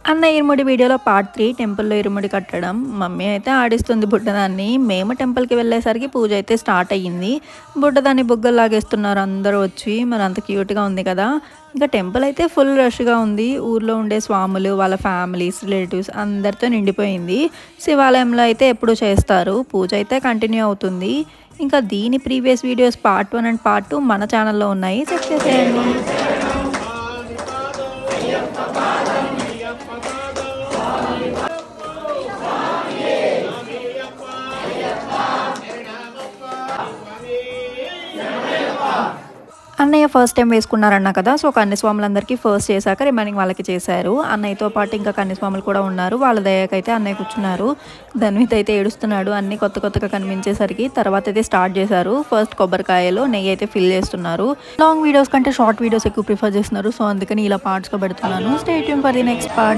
అన్న ఇరుముడి వీడియోలో పార్ట్ 3 టెంపుల్‌లో ఇరుముడి కట్టడం. మమ్మీ అయితే ఆడిస్తుంది బుడ్డదాన్ని. మేము టెంపుల్‌కి వెళ్ళేసరికి పూజ అయితే స్టార్ట్ అయ్యింది. బుడ్డదాన్ని బుగ్గలు లాగేస్తున్నారు అందరూ వచ్చి. మరి అంత క్యూట్‌గా ఉంది కదా! ఇంకా టెంపుల్ అయితే ఫుల్ రష్‌గా ఉంది. ఊర్లో ఉండే స్వాములు, వాళ్ళ ఫ్యామిలీస్, రిలేటివ్స్ అందరితో నిండిపోయింది. శివాలయంలో అయితే ఎప్పుడూ చేస్తారు. పూజ అయితే కంటిన్యూ అవుతుంది. ఇంకా దీని previous videos part 1 and part 2 మన ఛానల్‌లో ఉన్నాయి. చెక్ చేసేయండి. అన్నయ్య ఫస్ట్ టైం వేసుకున్నారన్నా కదా! సో, కన్యస్వాములందరికీ ఫస్ట్ చేశాక రిమైనింగ్ వాళ్ళకి చేశారు. అన్నయ్యతో పాటు ఇంకా కన్యస్వాములు కూడా ఉన్నారు. వాళ్ళ దయకైతే అన్నయ్య కూర్చున్నారు. ధన్విత్ అయితే ఏడుస్తున్నాడు. అన్నీ కొత్త కొత్తగా కనిపించేసరికి. తర్వాత అయితే స్టార్ట్ చేశారు. ఫస్ట్ కొబ్బరికాయలో నెయ్యి అయితే ఫిల్ చేస్తున్నారు. లాంగ్ వీడియోస్ కంటే షార్ట్ వీడియోస్ ఎక్కువ ప్రిఫర్ చేస్తున్నారు. సో, అందుకని ఇలా పార్ట్స్‌గా పెడుతున్నాను. Stay tune for the next part.